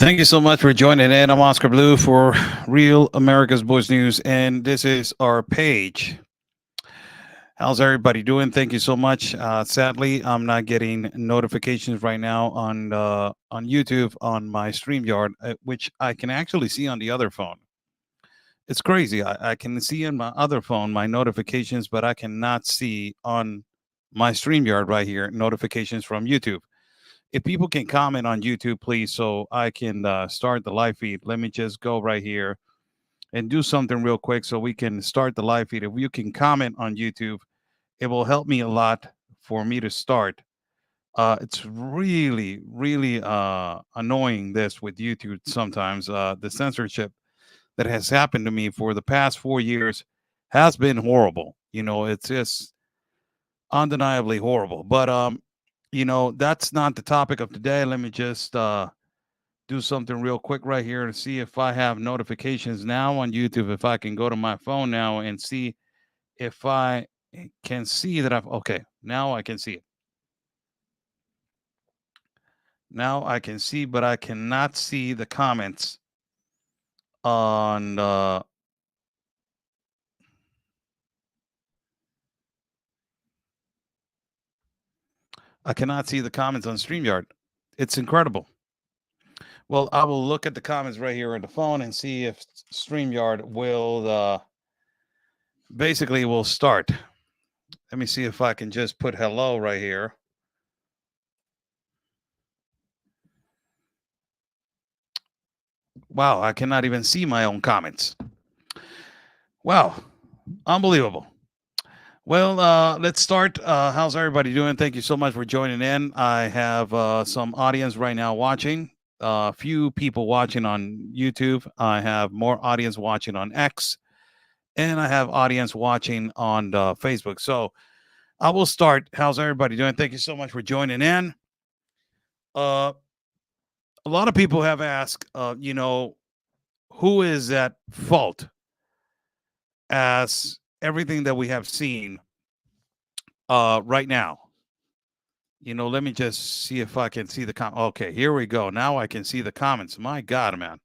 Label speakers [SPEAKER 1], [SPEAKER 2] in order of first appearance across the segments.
[SPEAKER 1] Thank you so much for joining in. I'm Oscar Blue for Real America's Voice News, and this is our page. How's everybody doing? Thank you so much. Sadly, I'm not getting notifications right now on YouTube on my StreamYard, which I can actually see on the other phone. It's crazy. I can see on my other phone my notifications, but I cannot see on my StreamYard right here notifications from YouTube. If people can comment on YouTube, please, so I can start the live feed. Let me just go right here and do something real quick so we can start the live feed. If you can comment on YouTube, it will help me a lot for me to start. It's really, really annoying this with YouTube sometimes. The censorship that has happened to me for the past 4 years has been horrible. It's just undeniably horrible. But that's not the topic of today. Let me just do something real quick right here to see if I have notifications now on YouTube. If I can go to my phone now and see if I can see that I've okay. Now I can see it. Now I can see, but I cannot see the comments on I cannot see the comments on StreamYard. It's incredible. Well, I will look at the comments right here on the phone and see if StreamYard will basically will start. Let me see if I can just put hello right here. Wow, I cannot even see my own comments. Wow, unbelievable. Well, let's start. How's everybody doing? Thank you so much for joining in. I have some audience right now watching. A few people watching on YouTube. I have more audience watching on X, and I have audience watching on Facebook. So I will start. How's everybody doing? Thank you so much for joining in. A lot of people have asked, who is at fault as everything that we have seen right now. Let me just see if I can see the comment. Okay, here we go. Now I can see the comments. My God, man.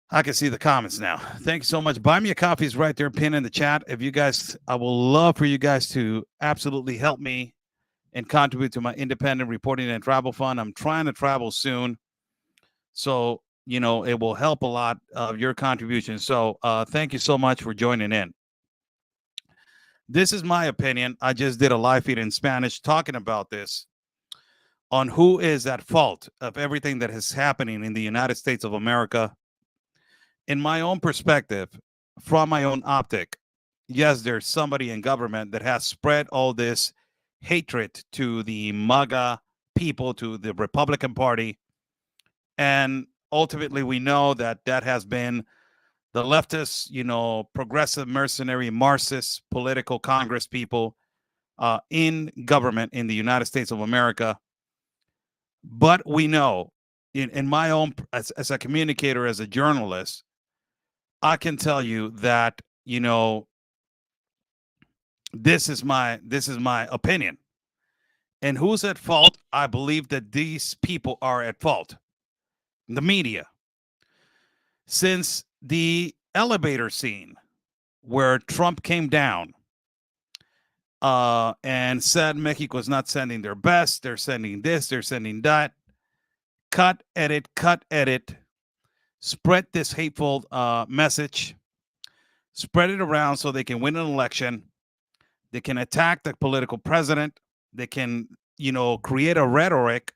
[SPEAKER 1] I can see the comments now. Thank you so much. Buy me a coffee is right there, pin in the chat. If you guys, I will love for you guys to absolutely help me and contribute to my independent reporting and travel fund. I'm trying to travel soon. So, it will help a lot of your contribution. So thank you so much for joining in. This is my opinion. I just did a live feed in Spanish talking about this on who is at fault of everything that is happening in the United States of America. In my own perspective, from my own optic, yes, there's somebody in government that has spread all this hatred to the MAGA people, to the Republican Party. And ultimately, we know that has been the leftist, progressive, mercenary, Marxist political Congress people in government in the United States of America. But we know, in my own, as a communicator, as a journalist, I can tell you that, this is my opinion. And who's at fault? I believe that these people are at fault. The media. Since the elevator scene where Trump came down and said Mexico is not sending their best, they're sending this, they're sending that. Cut, edit, spread this hateful message, spread it around so they can win an election. They can attack the political president. They can, create a rhetoric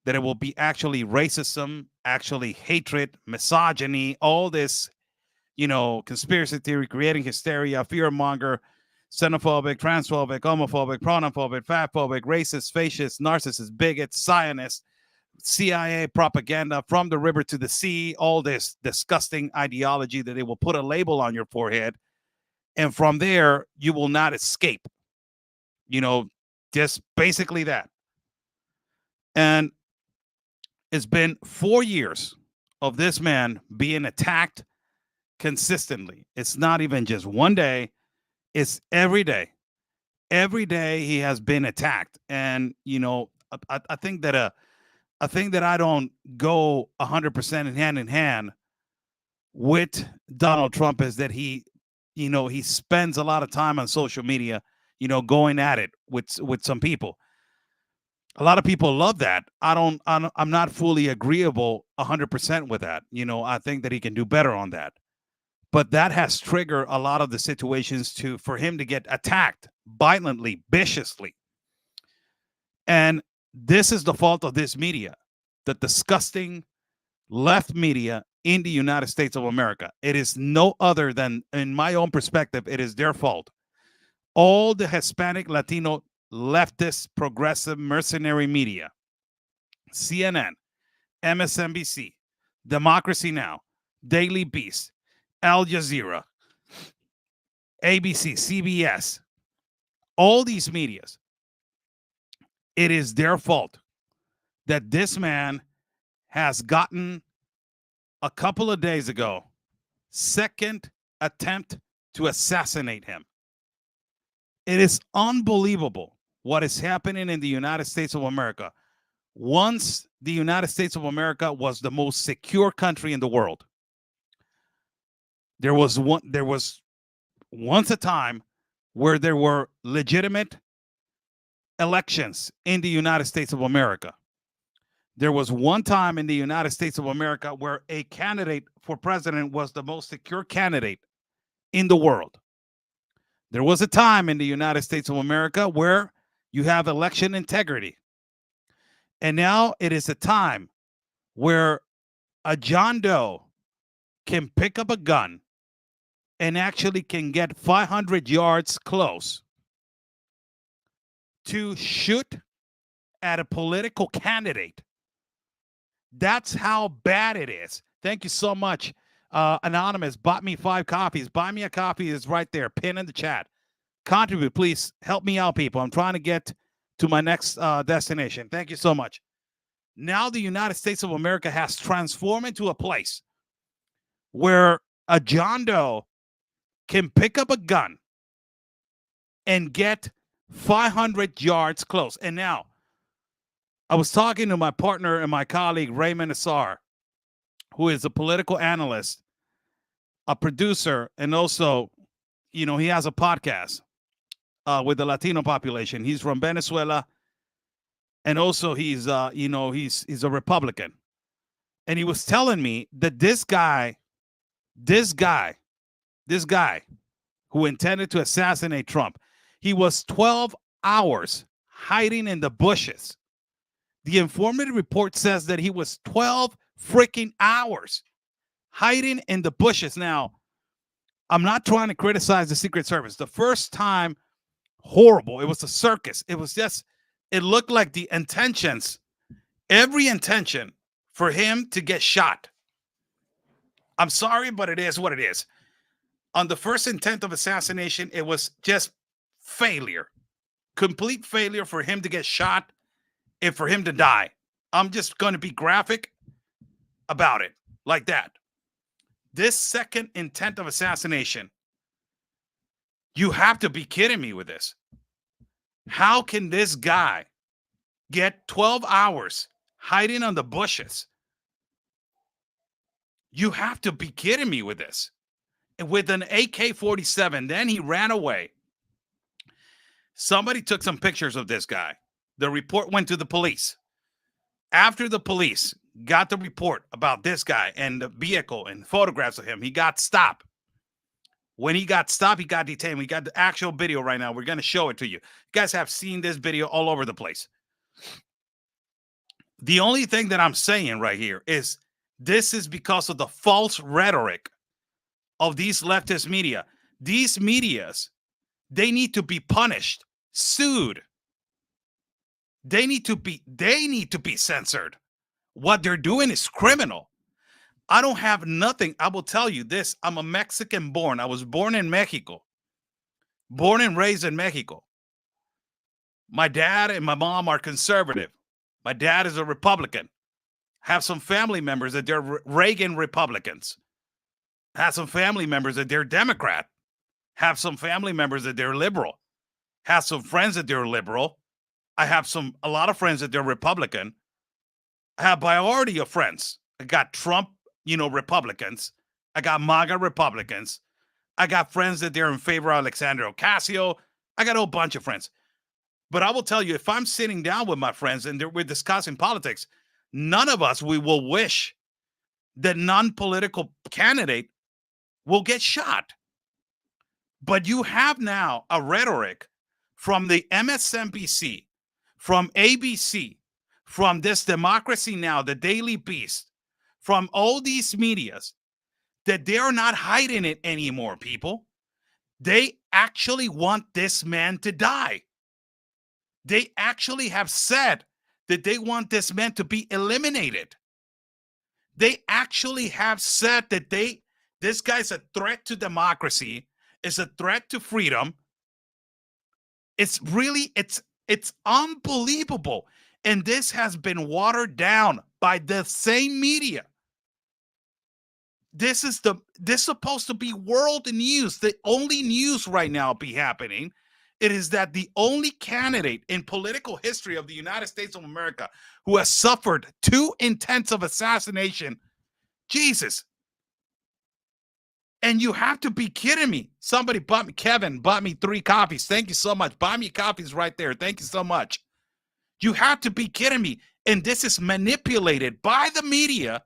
[SPEAKER 1] that it will be actually racism, actually hatred, misogyny, all this, conspiracy theory, creating hysteria, fear monger, xenophobic, transphobic, homophobic, pronophobic, fatphobic, racist, fascist, narcissist, bigot, Zionist, CIA propaganda from the river to the sea, all this disgusting ideology that they will put a label on your forehead. And from there, you will not escape. Just basically that. And it's been 4 years of this man being attacked consistently. It's not even just one day. It's every day. Every day he has been attacked. And, I think that a thing that I don't go 100% in hand with Donald Trump is that he spends a lot of time on social media, going at it with some people. A lot of people love that. I'm not fully agreeable 100% with that. I think that he can do better on that. But that has triggered a lot of the situations for him to get attacked violently, viciously. And this is the fault of this media, the disgusting left media in the United States of America. It is no other than, in my own perspective, it is their fault. All the Hispanic, Latino, leftist, progressive, mercenary media, CNN, MSNBC, Democracy Now!, Daily Beast, Al Jazeera, ABC, CBS, all these medias, it is their fault that this man has gotten, a couple of days ago, second attempt to assassinate him. It is unbelievable what is happening in the United States of America. Once the United States of America was the most secure country in the world. There was once a time where there were legitimate elections in the United States of America. There was one time in the United States of America where a candidate for president was the most secure candidate in the world. There was a time in the United States of America where you have election integrity. And now it is a time where a John Doe can pick up a gun and actually can get 500 yards close to shoot at a political candidate. That's how bad it is. Thank you so much. Anonymous bought me 5 coffees. Buy me a coffee is right there. Pin in the chat. Contribute, please. Help me out, people. I'm trying to get to my next destination. Thank you so much. Now the United States of America has transformed into a place where a John Doe can pick up a gun and get 500 yards close. And now, I was talking to my partner and my colleague, Raymond Assar, who is a political analyst, a producer, and also, he has a podcast with the Latino population. He's from Venezuela, and also he's a Republican. And he was telling me that this guy who intended to assassinate Trump, he was 12 hours hiding in the bushes. The informative report says that he was 12 freaking hours hiding in the bushes. Now, I'm not trying to criticize the Secret Service. The first time, horrible. It was a circus. It was just, it looked like the intentions, every intention for him to get shot. I'm sorry, but it is what it is. On the first intent of assassination, it was just failure, complete failure for him to get shot and for him to die. I'm just going to be graphic about it like that. This second intent of assassination, you have to be kidding me with this. How can this guy get 12 hours hiding on the bushes? You have to be kidding me with this. With an AK-47, then he ran away. Somebody took some pictures of this guy. The report went to the police. After the police got the report about this guy and the vehicle and photographs of him, he got stopped. When he got stopped, he got detained. We got the actual video right now. We're going to show it to you. You guys have seen this video all over the place. The only thing that I'm saying right here is this is because of the false rhetoric of these leftist media. These medias, they need to be punished, sued. They need to be censored. What they're doing is criminal. I don't have nothing. I will tell you this. I'm a Mexican born. I was born in Mexico. Born and raised in Mexico. My dad and my mom are conservative. My dad is a Republican. Have some family members that they're Reagan Republicans. Have some family members that they're Democrat. Have some family members that they're liberal. Have some friends that they're liberal. I have a lot of friends that they're Republican. I have variety of friends. I got Trump, Republicans. I got MAGA Republicans. I got friends that they're in favor of Alexandria Ocasio. I got a whole bunch of friends. But I will tell you, if I'm sitting down with my friends and we're discussing politics, none of us, we will wish that non-political candidate will get shot. But you have now a rhetoric from the MSNBC, from ABC, from this Democracy Now, the Daily Beast, from all these medias, that they're not hiding it anymore, people. They actually want this man to die. They actually have said that they want this man to be eliminated. They actually have said that this guy's a threat to democracy, is a threat to freedom. It's really, it's unbelievable. And this has been watered down by the same media. This is supposed to be world news. The only news right now be happening. It is that the only candidate in political history of the United States of America who has suffered 2 intents of assassination. Jesus. And you have to be kidding me. Somebody Kevin bought me 3 coffees. Thank you so much. Buy me coffees right there. Thank you so much. You have to be kidding me. And this is manipulated by the media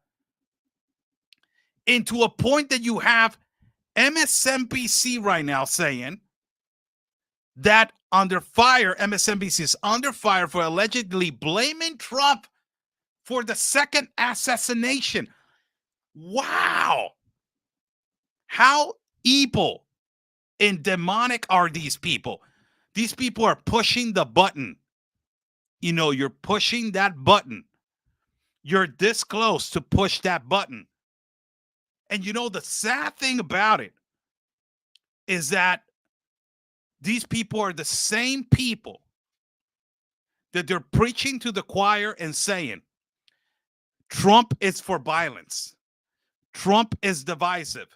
[SPEAKER 1] into a point that you have MSNBC right now saying that under fire, MSNBC is under fire for allegedly blaming Trump for the second assassination. Wow. How evil and demonic are these people? These people are pushing the button. You're pushing that button. You're this close to push that button. And the sad thing about it is that these people are the same people that they're preaching to the choir and saying, Trump is for violence. Trump is divisive.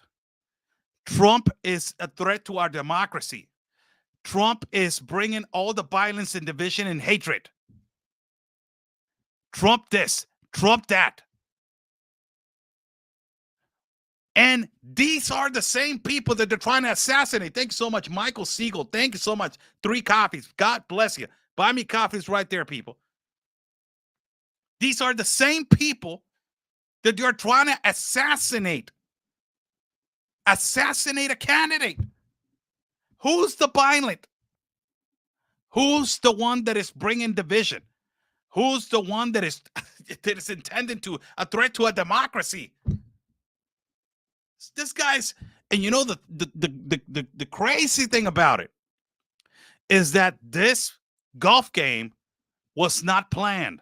[SPEAKER 1] Trump is a threat to our democracy. Trump is bringing all the violence and division and hatred. Trump this, Trump that. And these are the same people that they're trying to assassinate. Thank you so much, Michael Siegel. Thank you so much. 3 coffees. God bless you. Buy me coffees right there, people. These are the same people that you're trying to assassinate. Assassinate a candidate. Who's the violent? Who's the one that is bringing division? Who's the one that is intended to a threat to a democracy? This guy's, and the crazy thing about it is that this golf game was not planned.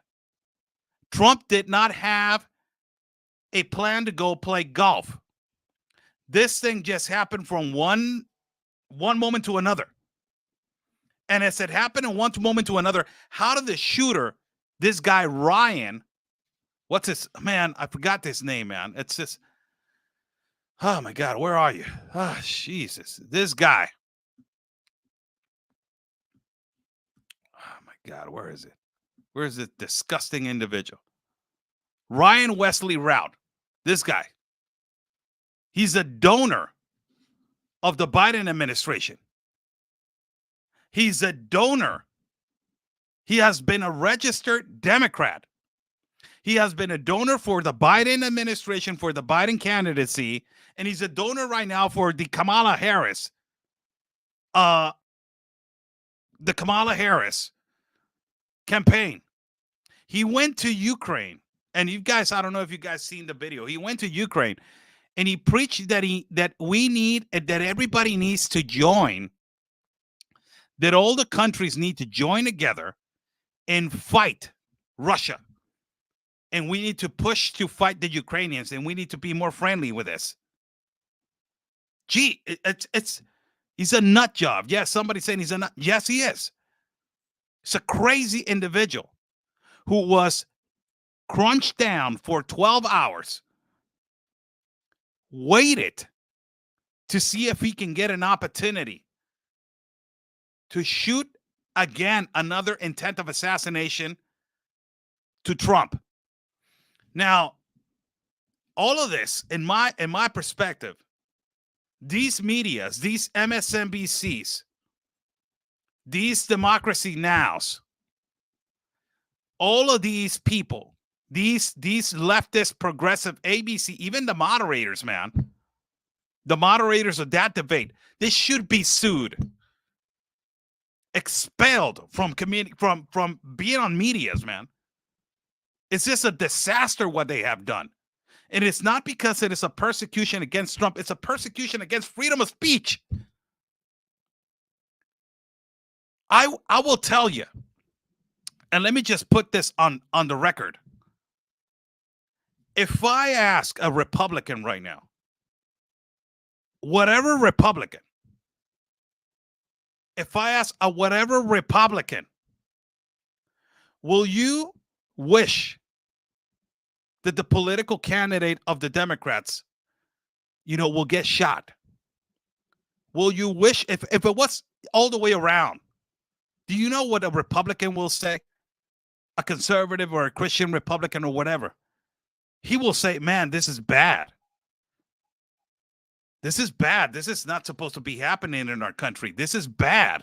[SPEAKER 1] Trump did not have a plan to go play golf. This thing just happened from one moment to another. And as it happened in one moment to another, how did the shooter, this guy Ryan, what's his, man, I forgot his name, man. It's just, oh my God, where are you? Oh, Jesus. This guy. Oh my God, where is it? Where is this disgusting individual? Ryan Wesley Rout. This guy. He's a donor of the Biden administration. He's a donor. He has been a registered Democrat. He has been a donor for the Biden administration, for the Biden candidacy, and he's a donor right now for the Kamala Harris. The Kamala Harris campaign. He went to Ukraine, and you guys, I don't know if you guys seen the video. He went to Ukraine, and he preached that that everybody needs to join, that all the countries need to join together and fight Russia. And we need to push to fight the Ukrainians, and we need to be more friendly with this. Gee, he's a nut job. Yes, somebody's saying he's a nut. Yes, he is. It's a crazy individual who was crunched down for 12 hours, waited to see if he can get an opportunity to shoot again another intent of assassination to Trump. Now, all of this, in my perspective, these medias, these MSNBCs, these Democracy Nows, all of these people, these leftist, progressive, ABC, even the moderators, man, the moderators of that debate, they should be sued, expelled from from being on medias, man. It's just a disaster what they have done. And it's not because it is a persecution against Trump. It's a persecution against freedom of speech. I will tell you, and let me just put this on the record. If I ask a Republican right now, whatever Republican, if I ask a whatever Republican, will you wish that the political candidate of the Democrats, will get shot? Will you wish, if it was all the way around, do you know what a Republican will say? A conservative or a Christian Republican or whatever. He will say, man, this is bad. This is bad. This is not supposed to be happening in our country. This is bad.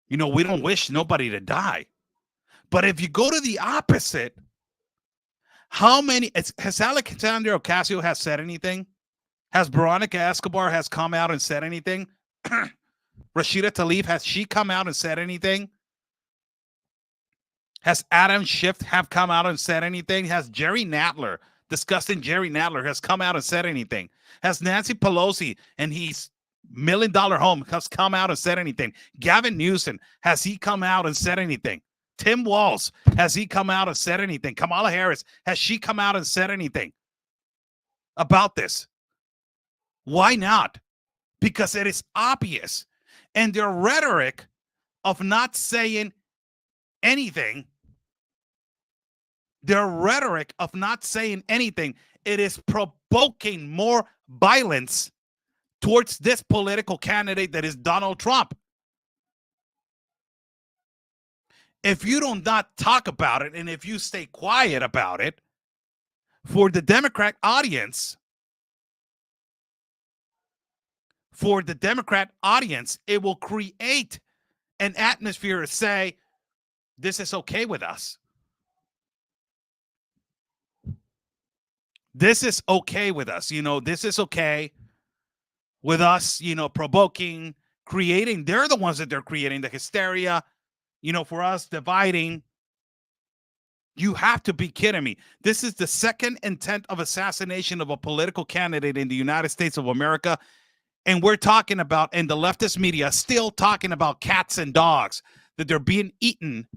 [SPEAKER 1] We don't wish nobody to die. But if you go to the opposite, has Alexandria Ocasio has said anything? Has Veronica Escobar has come out and said anything? Rashida Tlaib, has she come out and said anything? Has Adam Schiff have come out and said anything? Has Jerry Nadler, disgusting Jerry Nadler, has come out and said anything? Has Nancy Pelosi and his $1 million home has come out and said anything? Gavin Newsom, has he come out and said anything? Tim Walz, has he come out and said anything? Kamala Harris, has she come out and said anything about this? Why not? Because it is obvious. And their rhetoric of not saying anything, it is provoking more violence towards this political candidate that is Donald Trump. If you do not talk about it, and if you stay quiet about it, for the Democrat audience, it will create an atmosphere to say, this is okay with us. This is okay with us. This is okay with us, provoking, creating. They're the ones that they're creating the hysteria, for us dividing. You have to be kidding me. This is the second intent of assassination of a political candidate in the United States of America. And we're talking about, and the leftist media still talking about cats and dogs, that they're being eaten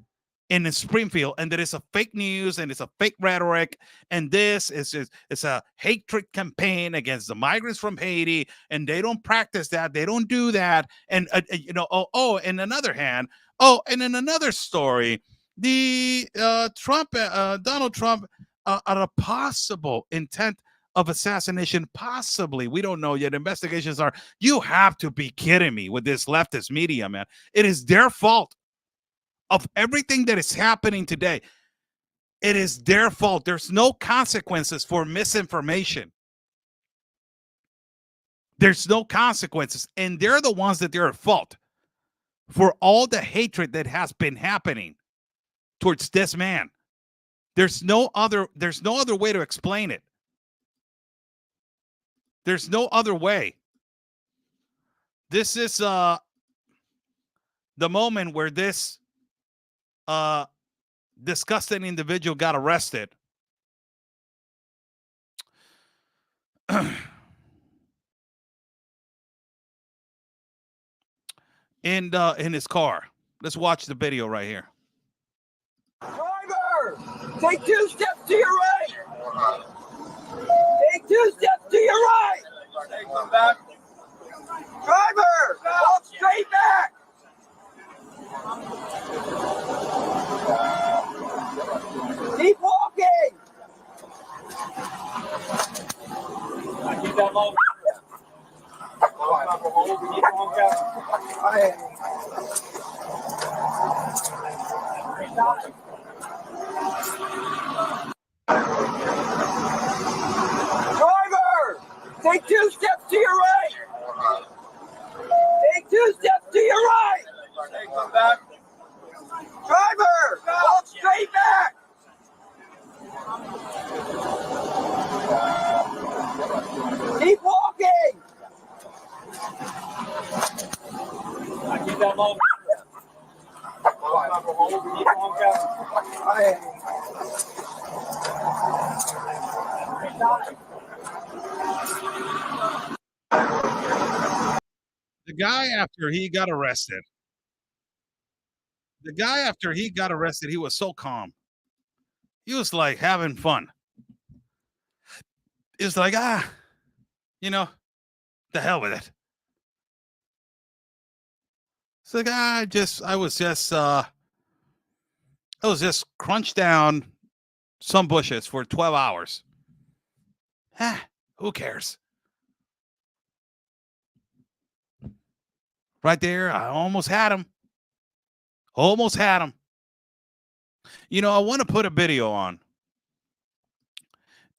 [SPEAKER 1] in Springfield, and that it's a fake news and it's a fake rhetoric, and this is it's a hatred campaign against the migrants from Haiti, and they don't practice that, they don't do that, and in another hand, and in another story, the Donald Trump on a possible intent of assassination, possibly, we don't know yet. Investigations are. You have to be kidding me with this leftist media, man. It is their fault. Of everything that is happening today, it is their fault. There's no consequences for misinformation. There's no consequences. And they're the ones that they're at fault for all the hatred that has been happening towards this man. There's no other way to explain it. There's no other way. This is the moment where this disgusting individual got arrested. In his car. Let's watch the video right here.
[SPEAKER 2] Driver, take 2 steps to your right. Take 2 steps to your right. Come back. Driver, walk straight back. Keep walking. Keep that low. Driver, take 2 steps to your right. Take 2 steps to your right. Hey, come back. Driver, walk straight back. Keep walking. Keep that low.
[SPEAKER 1] The guy after he got arrested. He was so calm. He was like having fun. It's like, you know, the hell with it. It's like, I was just crunched down some bushes for 12 hours. Who cares? Right there, I almost had him. You know, I want to put a video on.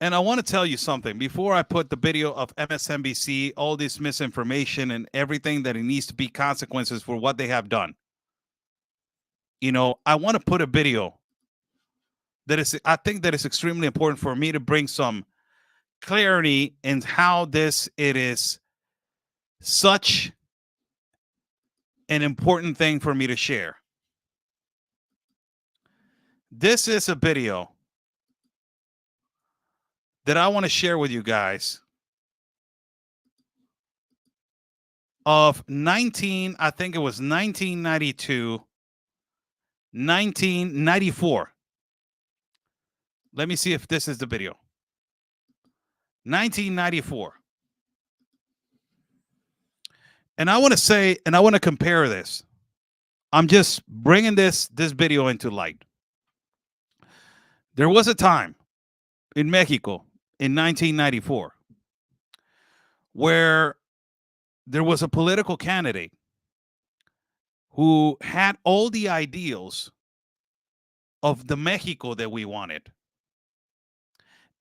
[SPEAKER 1] And I want to tell you something. Before I put the video of MSNBC, all this misinformation and everything that it needs to be consequences for what they have done. You know, I want to put a video I think that is extremely important for me to bring some clarity in how it is such an important thing for me to share. This is a video that I want to share with you guys of 1992, 1994. Let me see if this is the video. 1994. And I want to compare this. I'm just bringing this video into light. There was a time in Mexico in 1994 where there was a political candidate who had all the ideals of the Mexico that we wanted,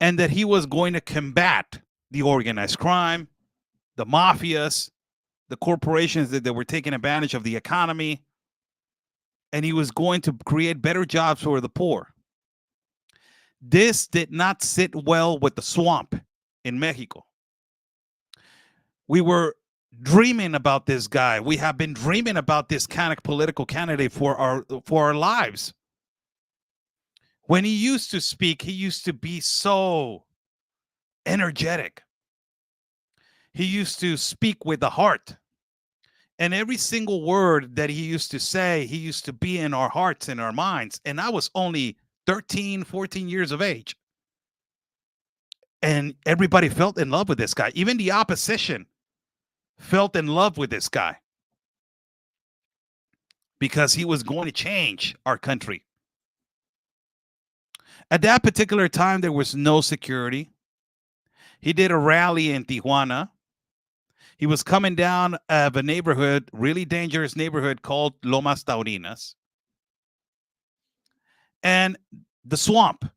[SPEAKER 1] and that he was going to combat the organized crime, the mafias, the corporations that were taking advantage of the economy, and he was going to create better jobs for the poor. This did not sit well with the swamp in Mexico. We were dreaming about this guy. We have been dreaming about this kind of political candidate for our lives. When he used to speak, he used to be so energetic. He used to speak with the heart. And every single word that he used to say, he used to be in our hearts and our minds. And I was only 13, 14 years of age. And everybody felt in love with this guy. Even the opposition felt in love with this guy because he was going to change our country. At that particular time, there was no security. He did a rally in Tijuana. He was coming down of a neighborhood, really dangerous neighborhood called Lomas Taurinas. And the swamp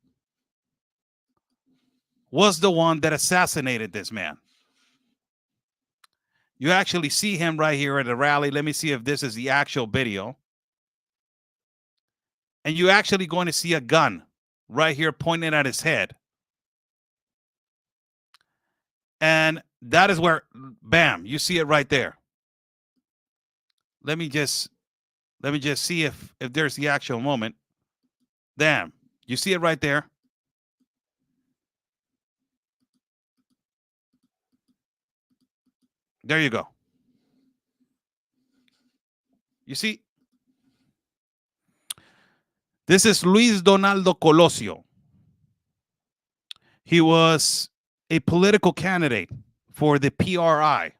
[SPEAKER 1] was the one that assassinated this man. You actually see him right here at the rally. Let me see if this is the actual video. And you're actually going to see a gun right here pointing at his head. And that is where, bam, you see it right there. Let me just see if there's the actual moment. Damn, you see it right there. There you go. You see? This is Luis Donaldo Colosio. He was a political candidate for the PRI,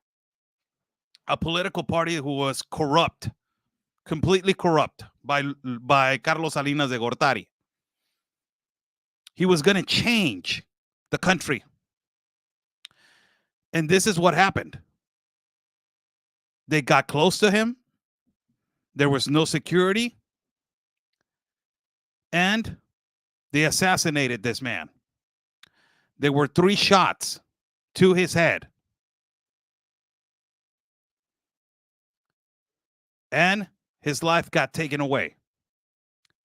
[SPEAKER 1] a political party who was corrupt, completely corrupt by Carlos Salinas de Gortari. He was going to change the country. And this is what happened. They got close to him. There was no security. And They assassinated this man. There were 3 shots to his head. And his life got taken away.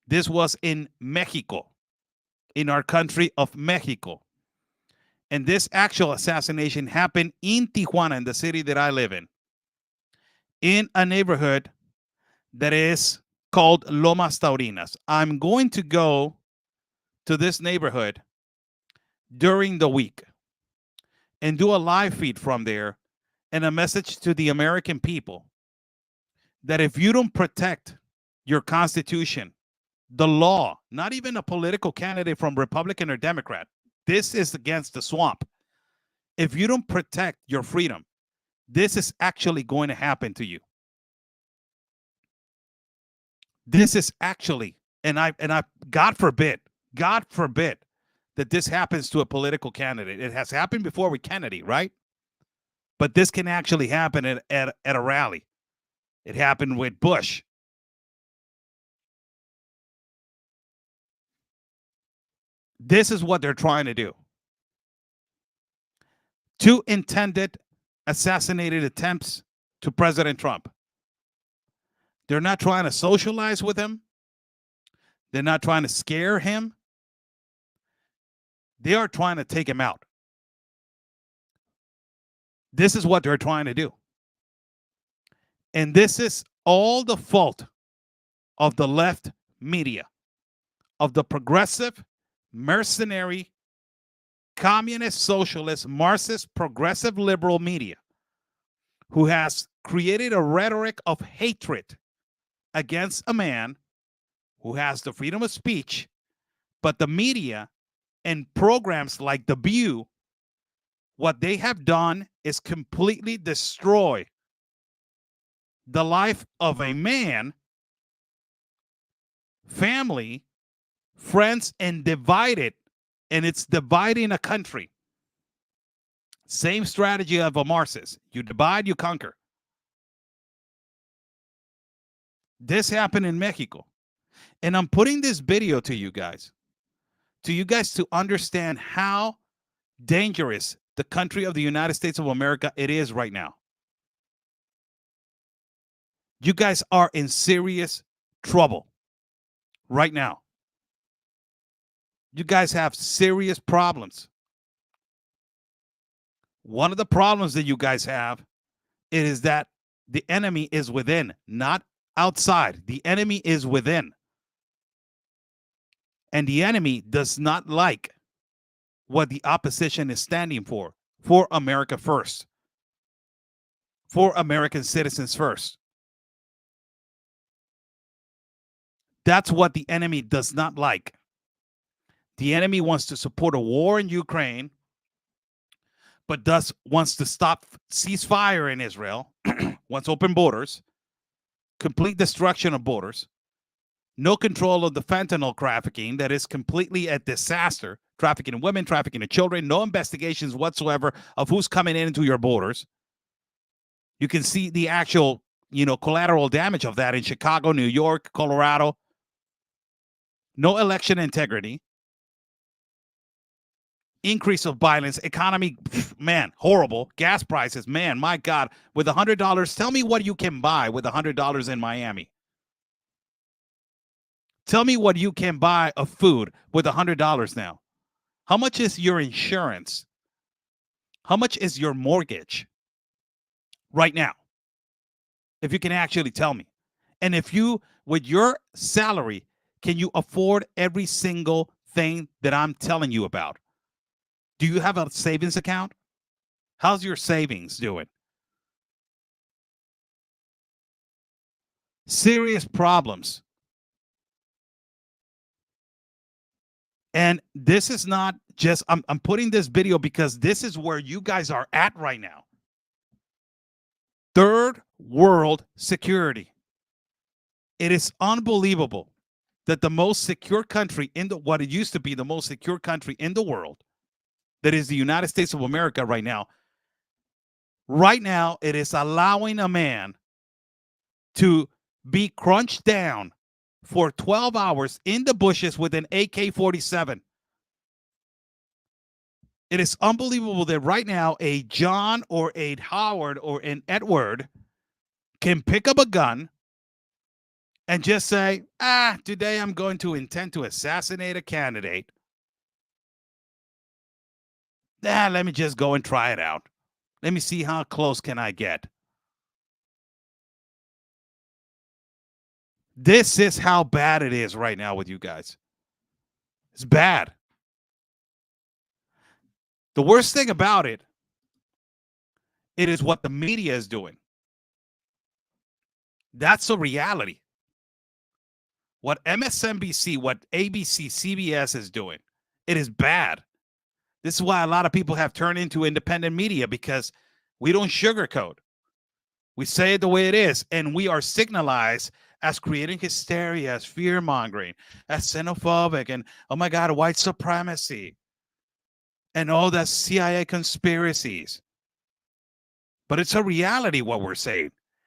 [SPEAKER 1] This was in Mexico, in our country of Mexico. And this actual assassination happened in Tijuana, in the city that I live in a neighborhood that is called Lomas Taurinas. I'm going to go to this neighborhood during the week and do a live feed from there and a message to the American people that if you don't protect your Constitution, the law, not even a political candidate from Republican or Democrat, this is against the swamp. If you don't protect your freedom, this is actually going to happen to you. This is actually, and I, God forbid that this happens to a political candidate. It has happened before with Kennedy, right? But this can actually happen at a rally. It happened with Bush. This is what they're trying to do. 2 intended assassinated attempts to President Trump. They're not trying to socialize with him. They're not trying to scare him. They are trying to take him out. This is what they're trying to do. And this is all the fault of the left media, of the progressive, mercenary, communist, socialist, Marxist, progressive, liberal media, who has created a rhetoric of hatred against a man who has the freedom of speech, but the media and programs like The View, what they have done is completely destroy the life of a man, family, friends, and divide it. And it's dividing a country. Same strategy of a Marxist. You divide, you conquer. This happened in Mexico. And I'm putting this video to you guys to understand how dangerous the country of the United States of America it is right now. You guys are in serious trouble right now. You guys have serious problems. One of the problems that you guys have is that the enemy is within, not outside. The enemy is within. And the enemy does not like what the opposition is standing for America first, for American citizens first. That's what the enemy does not like. The enemy wants to support a war in Ukraine, but wants to stop ceasefire in Israel, wants open borders, complete destruction of borders, no control of the fentanyl trafficking that is completely a disaster, trafficking in women, trafficking in children, no investigations whatsoever of who's coming into your borders. You can see the actual, collateral damage of that in Chicago, New York, Colorado. No election integrity. Increase of violence, economy, man, horrible. Gas prices, man, my God. With $100, tell me what you can buy with $100 in Miami. Tell me what you can buy of food with $100 now. How much is your insurance? How much is your mortgage right now? If you can actually tell me. And if you, with your salary, can you afford every single thing that I'm telling you about? Do you have a savings account? How's your savings doing? Serious problems. And this is not just, I'm putting this video because this is where you guys are at right now. Third world security. It is unbelievable that the most secure country what it used to be the most secure country in the world, that is the United States of America right now, it is allowing a man to be crunched down for 12 hours in the bushes with an AK-47. It is unbelievable that right now a John or a Howard or an Edward can pick up a gun and just say, today I'm going to intend to assassinate a candidate. Let me just go and try it out. Let me see how close can I get. This is how bad it is right now with you guys. It's bad. The worst thing about it is what the media is doing. That's a reality. What MSNBC, what ABC, CBS is doing, it is bad. This is why a lot of people have turned into independent media, because we don't sugarcoat. We say it the way it is, and we are signalized as creating hysteria, as fear-mongering, as xenophobic, and, oh my God, white supremacy, and all that CIA conspiracies. But it's a reality what we're saying.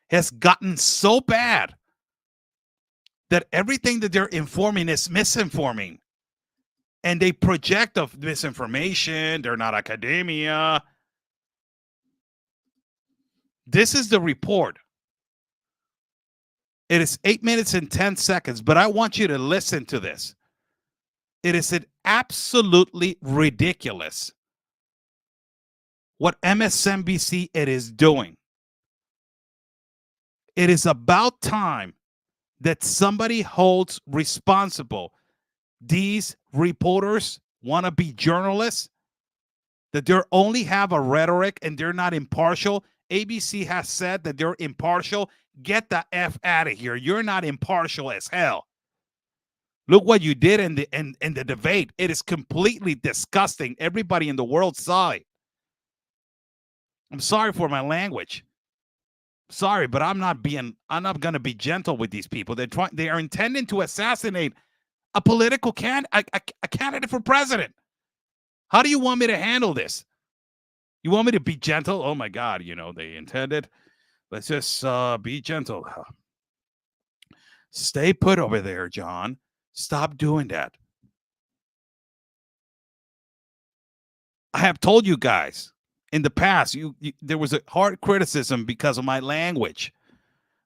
[SPEAKER 1] It has gotten so bad that everything that they're informing is misinforming. And they project of misinformation. They're not academia. This is the report. It is 8 minutes and 10 seconds, but I want you to listen to this. It is absolutely ridiculous what MSNBC it is doing. It is about time that somebody holds responsible these reporters, wannabe journalists, that they only have a rhetoric and they're not impartial. ABC has said that they're impartial. Get the F out of here. You're not impartial as hell. Look what you did in the debate. It is completely disgusting. Everybody in the world saw it. I'm sorry for my language. Sorry, but I'm not going to be gentle with these people. They are intending to assassinate a political a candidate for president. How do you want me to handle this? You want me to be gentle? Oh my God, they intended. Let's just be gentle. Stay put over there, John. Stop doing that. I have told you guys in the past, there was a hard criticism because of my language.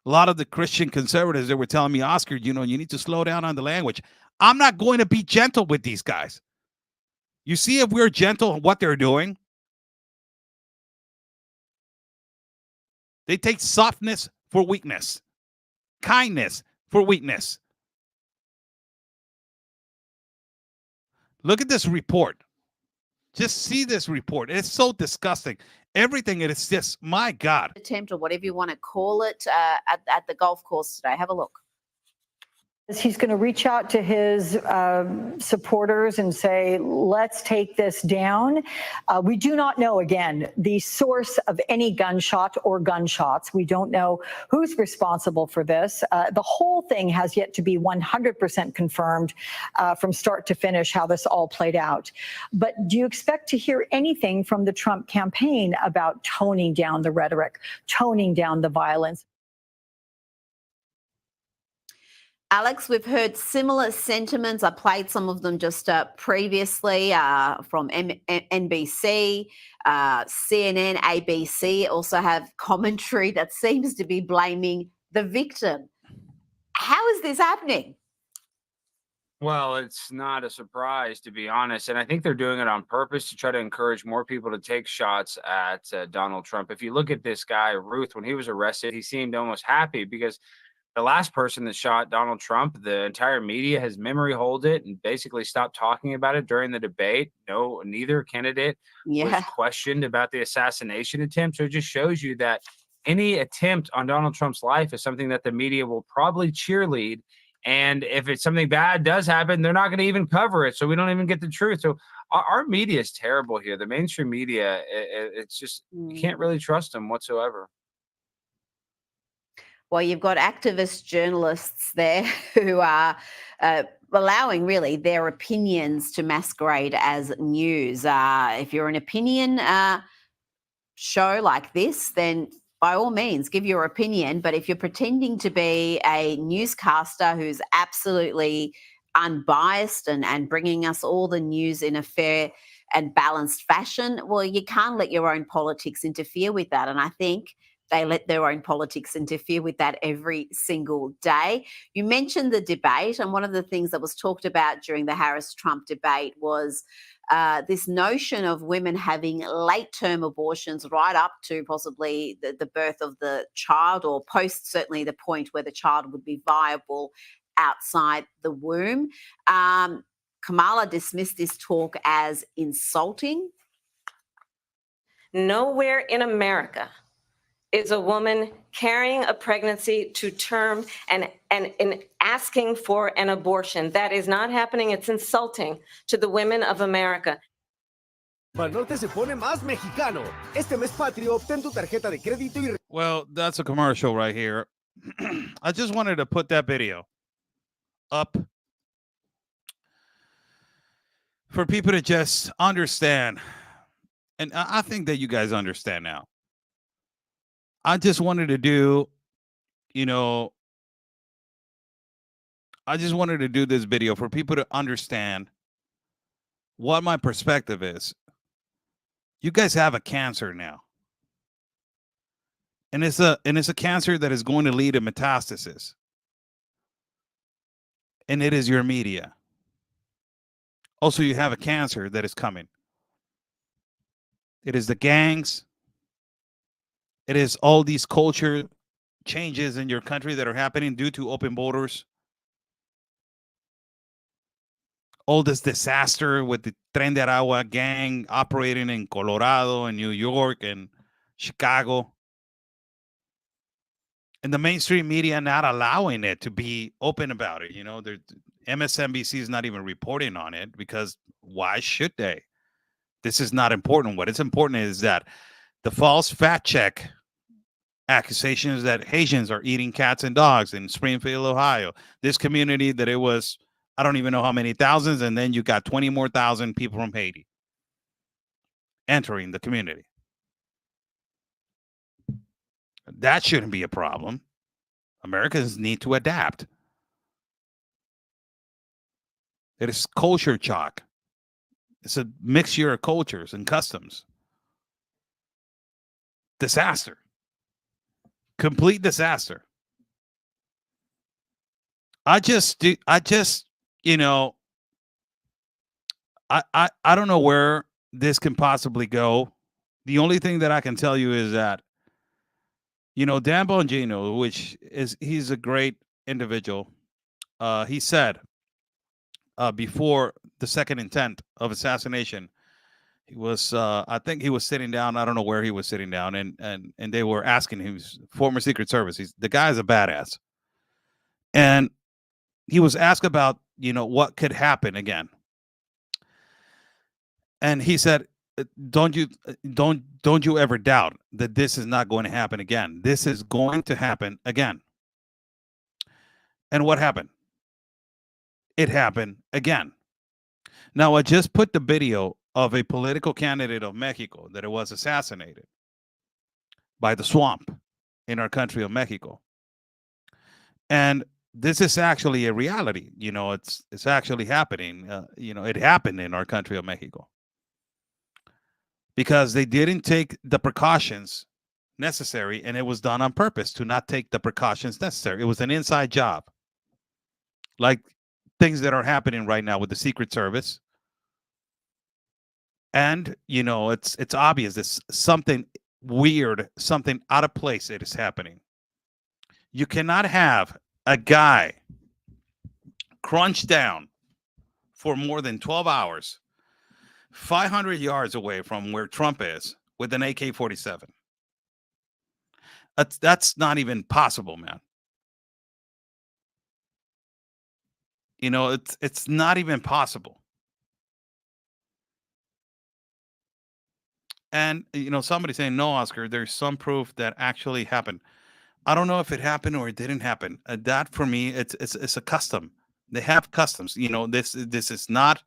[SPEAKER 1] A lot of the Christian conservatives, they were telling me, Oscar, you need to slow down on the language. I'm not going to be gentle with these guys. You see, if we're gentle on what they're doing, they take softness for weakness, kindness for weakness. Look at this report. Just see this report. It's so disgusting. Everything, it is just, my God.
[SPEAKER 3] Attempt, or whatever you want to call it, at the golf course today. Have a look.
[SPEAKER 4] He's going to reach out to his supporters and say, let's take this down. We do not know, again, the source of any gunshot or gunshots. We don't know who's responsible for this. The whole thing has yet to be 100% confirmed from start to finish how this all played out. But do you expect to hear anything from the Trump campaign about toning down the rhetoric, toning down the violence?
[SPEAKER 3] Alex, we've heard similar sentiments. I played some of them just previously from NBC, CNN, ABC also have commentary that seems to be blaming the victim. How is this happening?
[SPEAKER 5] Well, it's not a surprise, to be honest. And I think they're doing it on purpose to try to encourage more people to take shots at Donald Trump. If you look at this guy, Ruth, when he was arrested, he seemed almost happy because the last person that shot Donald Trump, the entire media has memory hold it and basically stopped talking about it during the debate. No, neither candidate was questioned about the assassination attempt. So it just shows you that any attempt on Donald Trump's life is something that the media will probably cheerlead. And if it's something bad does happen, they're not going to even cover it. So we don't even get the truth. So our media is terrible here. The mainstream media, it's just, you can't really trust them whatsoever.
[SPEAKER 3] Well, you've got activist journalists there who are allowing really their opinions to masquerade as news. If you're an opinion show like this, then by all means, give your opinion. But if you're pretending to be a newscaster who's absolutely unbiased and bringing us all the news in a fair and balanced fashion, well, you can't let your own politics interfere with that. And I think they let their own politics interfere with that every single day. You mentioned the debate, and one of the things that was talked about during the Harris-Trump debate was this notion of women having late-term abortions right up to possibly the birth of the child, or post certainly the point where the child would be viable outside the womb. Kamala dismissed this talk as insulting.
[SPEAKER 6] Nowhere in America is a woman carrying a pregnancy to term and asking for an abortion. That is not happening. It's insulting to the women of America.
[SPEAKER 7] Pal Norte se pone más mexicano. Este mes patrio, obtén tu tarjeta de crédito y...
[SPEAKER 1] Well, that's a commercial right here. I just wanted to put that video up for people to just understand. And I think that you guys understand now. I just wanted to do, I just wanted to do this video for people to understand what my perspective is. You guys have a cancer now. And it's a cancer that is going to lead to metastasis. And it is your media. Also, you have a cancer that is coming. It is the gangs. It is all these culture changes in your country that are happening due to open borders. All this disaster with the Tren de Aragua gang operating in Colorado and New York and Chicago. And the mainstream media not allowing it to be open about it. MSNBC is not even reporting on it because why should they? This is not important. What is important is that the false fact check accusations that Haitians are eating cats and dogs in Springfield, Ohio. This community that it was, I don't even know how many thousands, and then you got 20 more thousand people from Haiti entering the community. That shouldn't be a problem. Americans need to adapt. It is culture shock. It's a mixture of cultures and customs. Disaster. Complete disaster. I don't know where this can possibly go. The only thing that I can tell you is that, Dan Bongino, he's a great individual. He said before the second intent of assassination, he was, I think he was sitting down. I don't know where he was sitting down, and they were asking him, former Secret Service. The guy's a badass, and he was asked about, what could happen again. And he said, don't you ever doubt that this is not going to happen again. This is going to happen again. And what happened? It happened again. Now, I just put the video of a political candidate of Mexico that it was assassinated by the swamp in our country of Mexico. And this is actually a reality. It's actually happening. It happened in our country of Mexico because they didn't take the precautions necessary, and it was done on purpose to not take the precautions necessary. It was an inside job, like things that are happening right now with the Secret Service. And, it's obvious that something weird, something out of place, it is happening. You cannot have a guy crunched down for more than 12 hours, 500 yards away from where Trump is, with an AK-47. That's not even possible, man. It's not even possible. And, somebody saying, no, Oscar, there's some proof that actually happened. I don't know if it happened or it didn't happen. That, for me, it's a custom. They have customs. This is not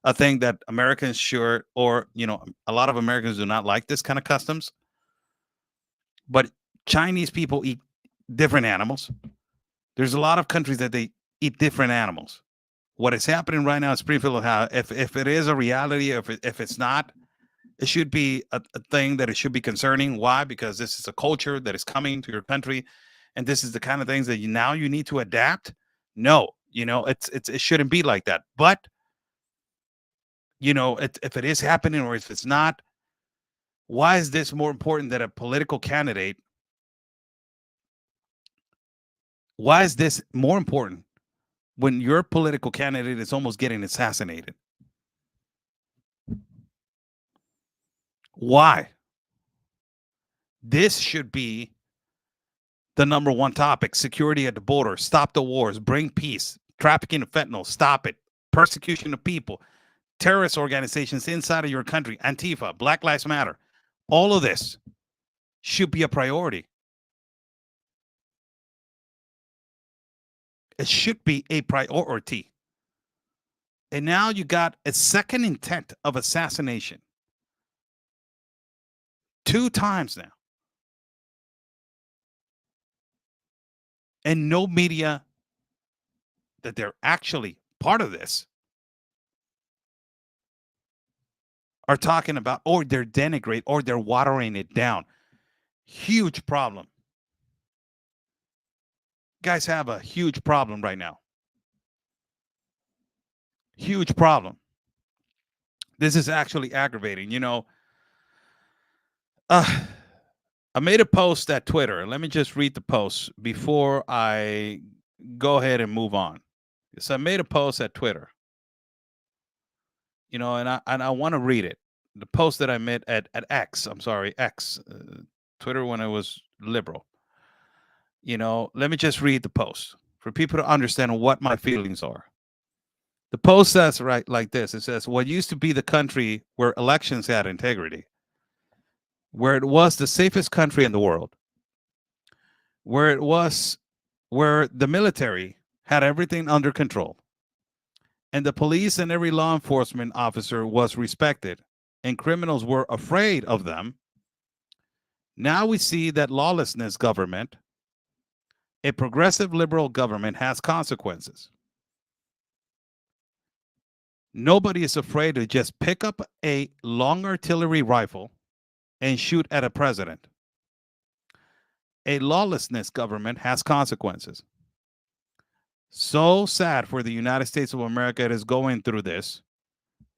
[SPEAKER 1] a thing that Americans should, or, a lot of Americans do not like this kind of customs. But Chinese people eat different animals. There's a lot of countries that they eat different animals. What is happening right now in Springfield, Ohio, if it is a reality, if it's not, it should be a thing that it should be concerning. Why? Because this is a culture that is coming to your country, and this is the kind of things that now you need to adapt. No, it shouldn't be like that. But if it is happening or if it's not, why is this more important than a political candidate? Why is this more important when your political candidate is almost getting assassinated? Why? This should be the number one topic. Security at the border. Stop the wars. Bring peace. Trafficking of fentanyl. Stop it. Persecution of people. Terrorist organizations inside of your country. Antifa. Black Lives Matter. All of this should be a priority. It should be a priority. And now you got a second intent of assassination. 2 times now. And no media that they're actually part of this are talking about, or they're denigrate, or they're watering it down. Huge problem. Guys have a huge problem right now. Huge problem. This is actually aggravating. I made a post at Twitter. Let me just read the post before I go ahead and move on. So I made a post at Twitter. And I want to read it. The post that I made at X. I'm sorry, X. Twitter when I was liberal. Let me just read the post for people to understand what my feelings are. The post says right like this. It says, what used to be the country where elections had integrity, where it was the safest country in the world, where the military had everything under control, and the police and every law enforcement officer was respected, and criminals were afraid of them. Now we see that lawlessness government, a progressive liberal government, has consequences. Nobody is afraid to just pick up a long artillery rifle and shoot at a president. A lawlessness government has consequences. So sad for the United States of America. It is going through this,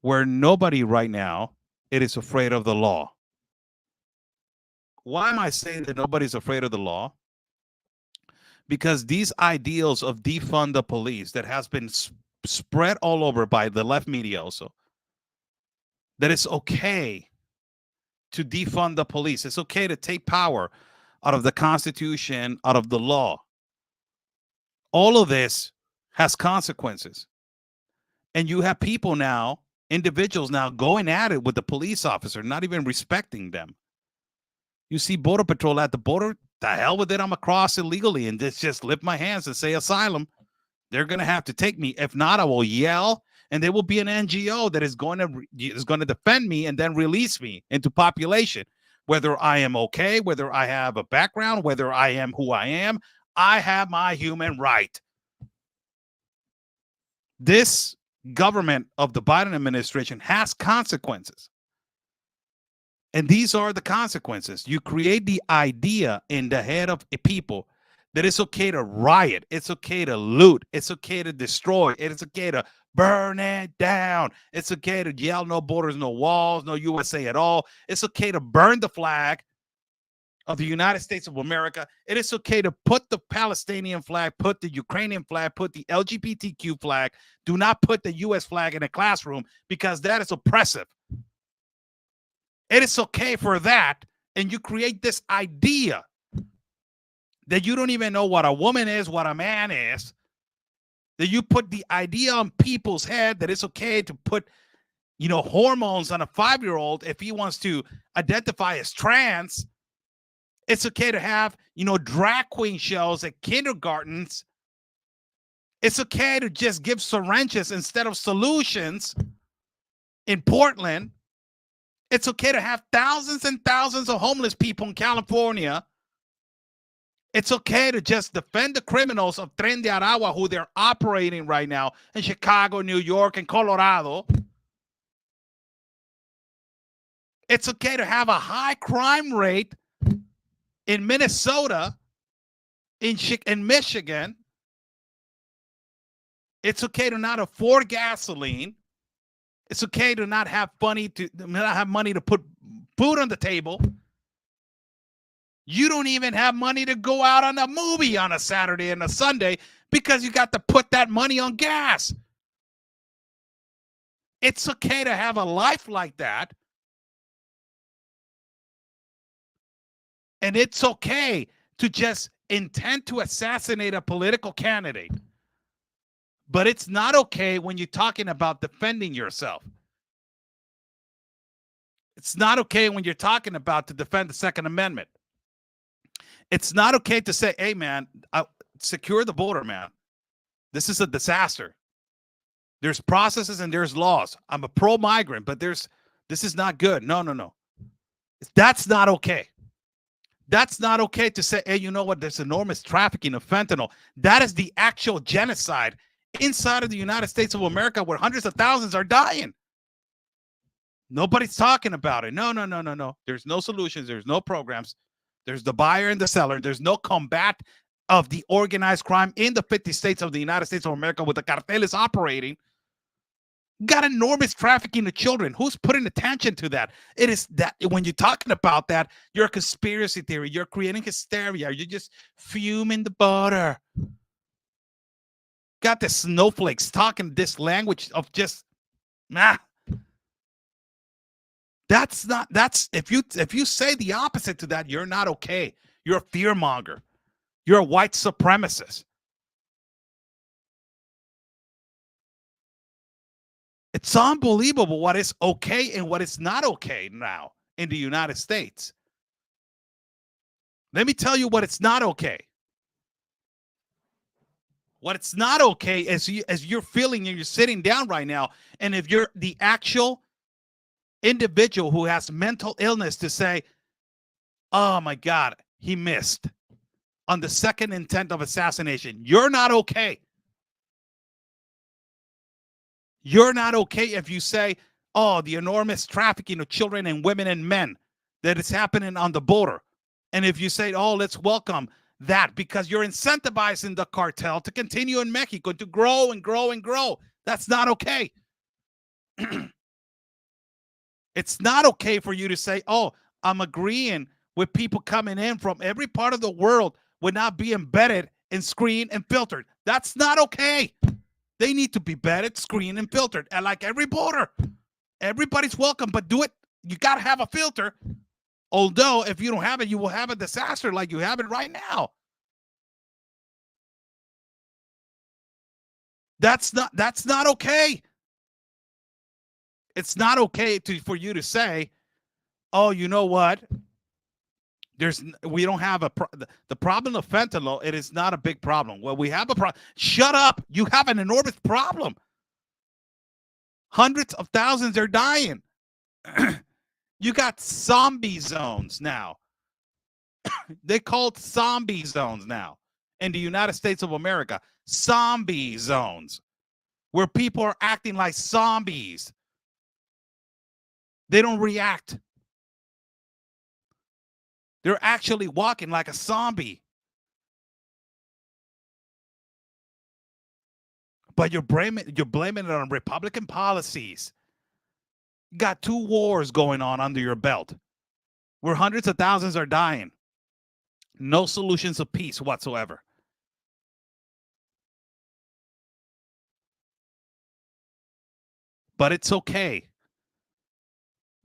[SPEAKER 1] where nobody right now, it is afraid of the law. Why am I saying that nobody's afraid of the law? Because these ideals of defund the police that has been spread all over by the left media also, that it's okay to defund the police. It's okay to take power out of the Constitution, out of the law. All of this has consequences. And you have people now, individuals now going at it with the police officer, not even respecting them. You see Border Patrol at the border, the hell with it, I'm across illegally and just lift my hands and say asylum. They're going to have to take me. If not, I will yell, and there will be an NGO that is going to defend me and then release me into population. Whether I am okay, whether I have a background, whether I am who I am, I have my human right. This government of the Biden administration has consequences. And these are the consequences. You create the idea in the head of people that it's okay to riot. It's okay to loot. It's okay to destroy. It's okay to burn it down. It's okay to yell no borders, no walls, no USA at all. It's okay to burn the flag of the United States of America. It is okay to put the Palestinian flag, put the Ukrainian flag, put the LGBTQ flag. Do not put the US flag in a classroom because that is oppressive. It is okay for that. And you create this idea that you don't even know what a woman is, what a man is, that you put the idea on people's head that it's okay to put, hormones on a 5-year-old if he wants to identify as trans. It's okay to have, drag queen shows at kindergartens. It's okay to just give syringes instead of solutions in Portland. It's okay to have thousands and thousands of homeless people in California It's okay to just defend the criminals of Tren de Aragua who they're operating right now in Chicago, New York, and Colorado. It's okay to have a high crime rate in Minnesota, in Michigan. It's okay to not afford gasoline. It's okay to not have money to put food on the table. You don't even have money to go out on a movie on a Saturday and a Sunday because you got to put that money on gas. It's okay to have a life like that. And it's okay to just intend to assassinate a political candidate. But it's not okay when you're talking about defending yourself. It's not okay when you're talking about to defend the Second Amendment. It's not okay to say, hey, man, secure the border, man. This is a disaster. There's processes and there's laws. I'm a pro-migrant, but this is not good. No. That's not okay. That's not okay to say, hey, you know what? There's enormous trafficking of fentanyl. That is the actual genocide inside of the United States of America where hundreds of thousands are dying. Nobody's talking about it. No. There's no solutions. There's no programs. There's the buyer and the seller. There's no combat of the organized crime in the 50 states of the United States of America with the cartels operating. Got enormous trafficking of children. Who's putting attention to that? It is that when you're talking about that, you're a conspiracy theory. You're creating hysteria. You're just fuming the border. Got the snowflakes talking this language of just That's if you say the opposite to that, you're not okay. You're a fearmonger. You're a white supremacist. It's unbelievable what is okay and what is not okay now in the United States. Let me tell you what it's not okay. What it's not okay as you're feeling and you're sitting down right now, and if you're the actual individual who has mental illness to say, oh my God, he missed on the second intent of assassination. You're not okay. You're not okay if you say, oh, the enormous trafficking of children and women and men that is happening on the border. And if you say, oh, let's welcome that because you're incentivizing the cartel to continue in Mexico to grow and grow and grow. That's not okay. It's not okay for you to say, oh, I'm agreeing with people coming in from every part of the world would not be embedded and screened and filtered. That's not okay. They need to be vetted, screened, and filtered. And like every border, everybody's welcome, but do it. You got to have a filter. Although if you don't have it, you will have a disaster like you have it right now. That's not okay. It's not okay for you to say, oh, you know what? We don't have the problem of fentanyl. It is not a big problem. Well, we have a problem. Shut up. You have an enormous problem. Hundreds of thousands are dying. You got zombie zones now. They called zombie zones now in the United States of America. Zombie zones where people are acting like zombies. They don't react. They're actually walking like a zombie. But you're blaming it on Republican policies. You got 2 wars going on under your belt where hundreds of thousands are dying. No solutions of peace whatsoever. But it's okay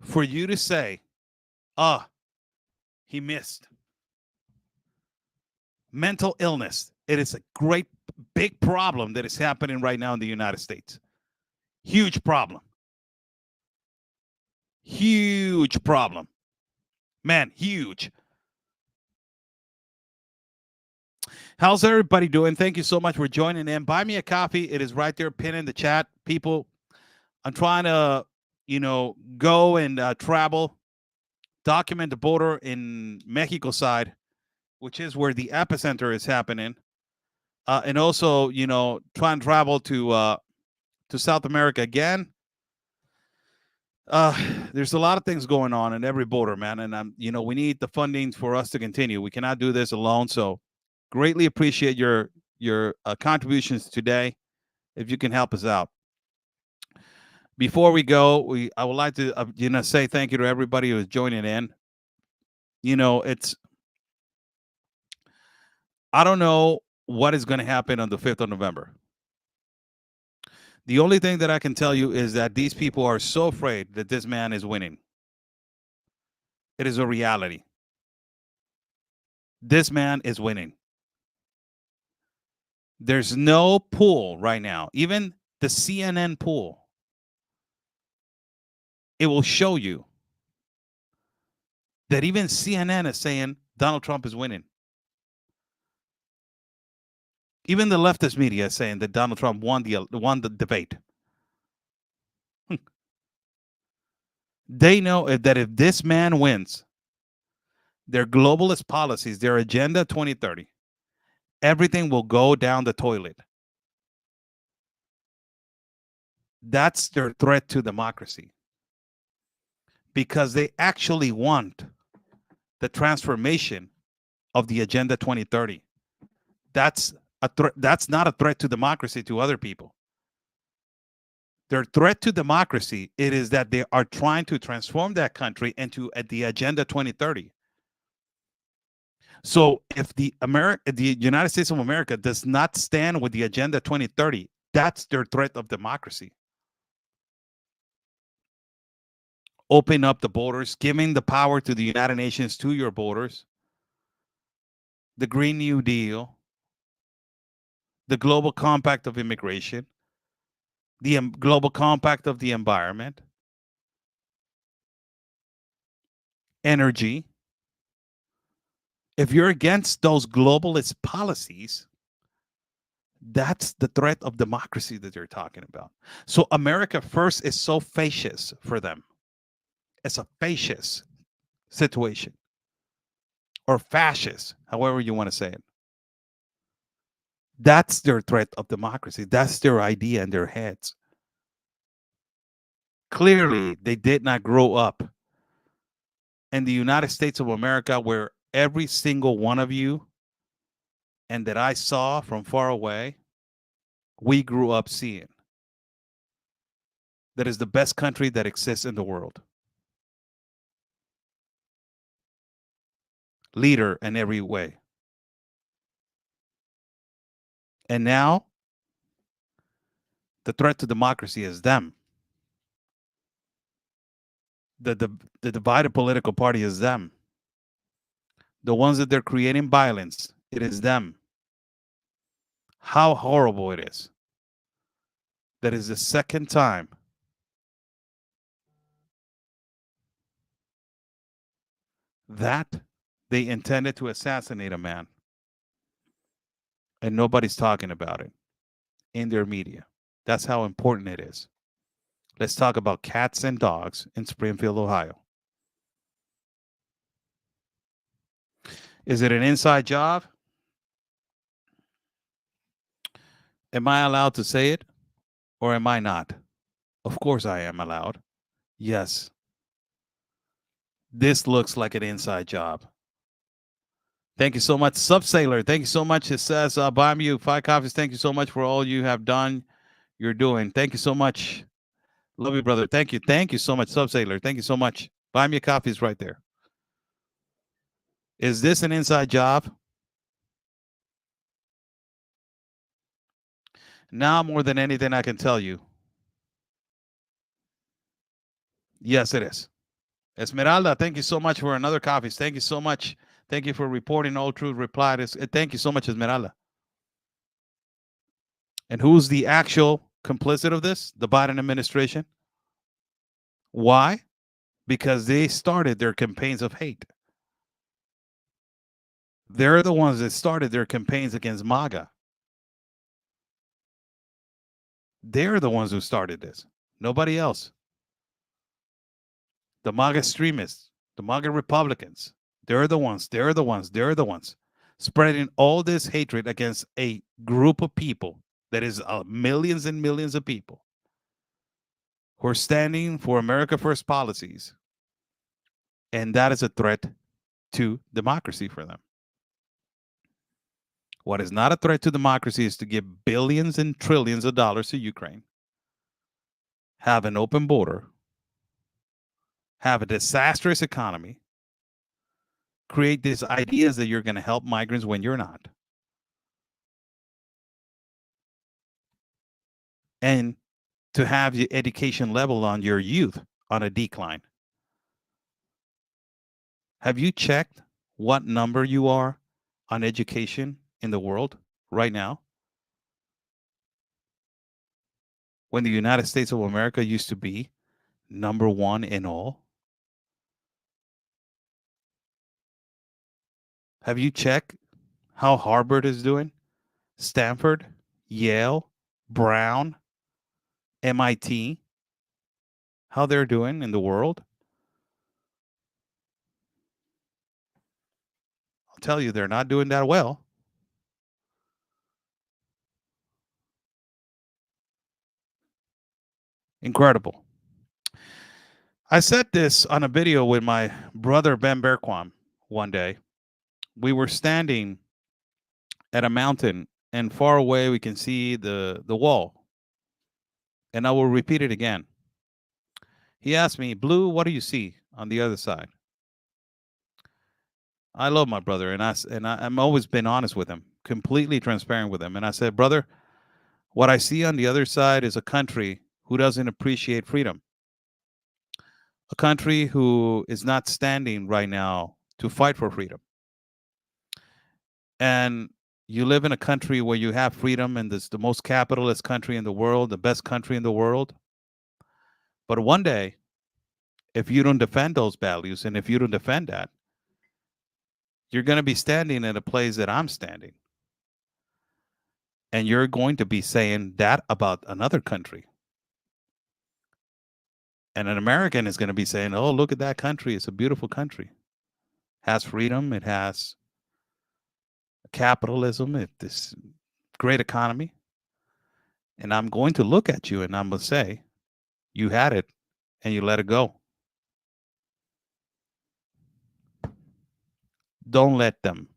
[SPEAKER 1] for you to say, he missed. Mental illness. It is a great, big problem that is happening right now in the United States. Huge problem. Huge problem. Man, huge. How's everybody doing? Thank you so much for joining in. Buy me a coffee. It is right there, pinned in the chat. People, I'm trying to, go and travel, document the border in Mexico side which is where the epicenter is happening, and also, try and travel to South America again. There's a lot of things going on in every border, man, and we need the funding for us to continue. We cannot do this alone. So, greatly appreciate your contributions today. If you can help us out. Before we go, I would like to say thank you to everybody who is joining in. I don't know what is going to happen on the 5th of November. The only thing that I can tell you is that these people are so afraid that this man is winning. It is a reality. This man is winning. There's no poll right now. Even the CNN poll, it will show you that even CNN is saying Donald Trump is winning. Even the leftist media is saying that Donald Trump won the debate. They know that if this man wins, their globalist policies, their Agenda 2030, everything will go down the toilet. That's their threat to democracy. Because they actually want the transformation of the Agenda 2030. That's not a threat to democracy to other people. Their threat to democracy, it is that they are trying to transform that country into the Agenda 2030. So if the United States of America does not stand with the Agenda 2030, that's their threat of democracy. Open up the borders, giving the power to the United Nations to your borders, the Green New Deal, the Global Compact of Immigration, the Global Compact of the Environment, energy. If you're against those globalist policies, that's the threat of democracy that you're talking about. So America First is so fascist for them. It's a fascist situation, or fascist, however you want to say it. That's their threat of democracy. That's their idea in their heads. Clearly, they did not grow up in the United States of America, where every single one of you and that I saw from far away, we grew up seeing. That is the best country that exists in the world. Leader in every way. And now, the threat to democracy is them. The divided political party is them. The ones that they're creating violence, it is them. How horrible it is. That is the second time that they intended to assassinate a man. And nobody's talking about it in their media. That's how important it is. Let's talk about cats and dogs in Springfield, Ohio. Is it an inside job? Am I allowed to say it, or am I not? Of course I am allowed. Yes. This looks like an inside job. Thank you so much, Subsailor. Thank you so much. It says, buy me 5 coffees. Thank you so much for all you have done. You're doing. Thank you so much. Love you, brother. Thank you. Thank you so much, Subsailor. Thank you so much. Buy me a coffee is right there. Is this an inside job? Now, more than anything, I can tell you. Yes, it is. Esmeralda, thank you so much for another coffee. Thank you so much. Thank you for reporting all truth. Reply. Thank you so much, Esmeralda. And who's the actual complicit of this? The Biden administration. Why? Because they started their campaigns of hate. They're the ones that started their campaigns against MAGA. They're the ones who started this. Nobody else. The MAGA extremists, the MAGA Republicans, they're the ones. spreading all this hatred against a group of people that is millions and millions of people who are standing for America First policies. And that is a threat to democracy for them. What is not a threat to democracy is to give billions and trillions of dollars to Ukraine, have an open border, have a disastrous economy, create these ideas that you're going to help migrants when you're not, and to have the education level on your youth on a decline. Have you checked what number you are on education in the world right now? When the United States of America used to be number one in all? Have you checked how Harvard is doing? Stanford, Yale, Brown, MIT, how they're doing in the world? I'll tell you, they're not doing that well. Incredible. I said this on a video with my brother Ben Berquam one day. We were standing at a mountain, and far away we can see the wall. And I will repeat it again. He asked me, Blue, what do you see on the other side? I love my brother, and I'm always been honest with him, completely transparent with him. And I said, brother, what I see on the other side is a country who doesn't appreciate freedom. A country who is not standing right now to fight for freedom. And you live in a country where you have freedom, and it's the most capitalist country in the world, the best country in the world. But one day, if you don't defend those values, and if you don't defend that, you're going to be standing in a place that I'm standing. And you're going to be saying that about another country. And an American is going to be saying, oh, look at that country. It's a beautiful country. It has freedom. It has capitalism. This great economy. And I'm going to look at you and I'm going to say, you had it and you let it go. Don't let them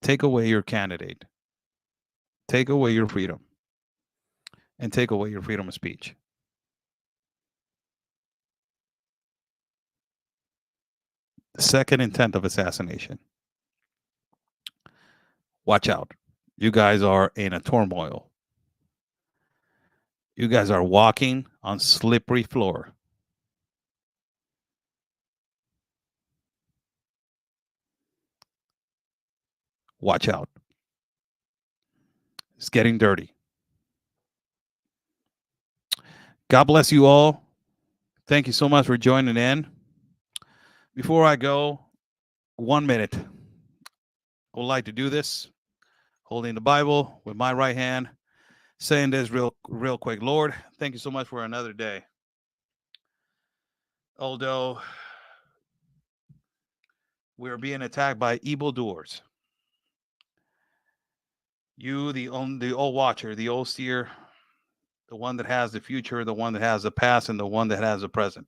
[SPEAKER 1] take away your candidate, take away your freedom, and take away your freedom of speech. The second intent of assassination. Watch out. You guys are in a turmoil. You guys are walking on slippery floor. Watch out. It's getting dirty. God bless you all. Thank you so much for joining in. Before I go, 1 minute. I would like to do this, holding the Bible with my right hand, saying this real quick. Lord, thank you so much for another day. Although we're being attacked by evildoers, you, the old watcher, the old seer, the one that has the future, the one that has the past, and the one that has the present.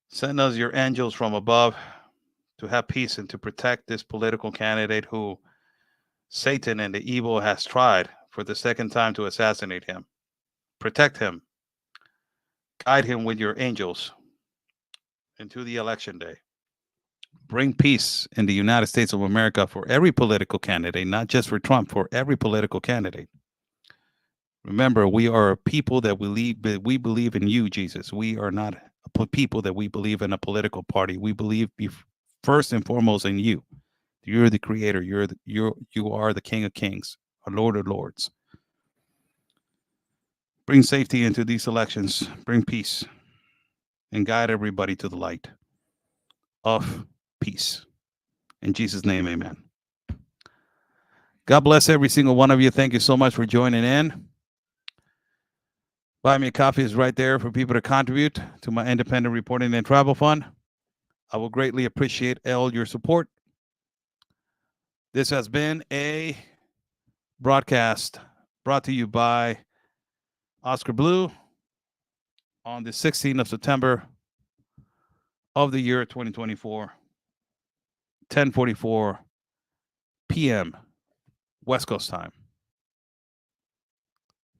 [SPEAKER 1] Send us your angels from above to have peace and to protect this political candidate who Satan and the evil has tried for the second time to assassinate him. Protect him. Guide him with your angels into the election day. Bring peace in the United States of America for every political candidate, not just for Trump, for every political candidate. Remember, we are a people that we believe in you, Jesus. We are not people that we believe in a political party. We believe first and foremost in you. You're the creator. You are the King of Kings, our Lord of Lords. Bring safety into these elections. Bring peace and guide everybody to the light of peace. In Jesus' name, amen. God bless every single one of you. Thank you so much for joining in. Buy Me a Coffee is right there for people to contribute to my independent reporting and travel fund. I will greatly appreciate all your support. This has been a broadcast brought to you by Oscar Blue on the 16th of September of the year 2024, 10:44 p.m. West Coast time.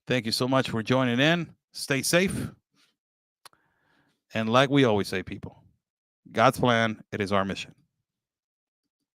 [SPEAKER 1] Thank you so much for joining in. Stay safe. And like we always say, people, God's plan, it is our mission.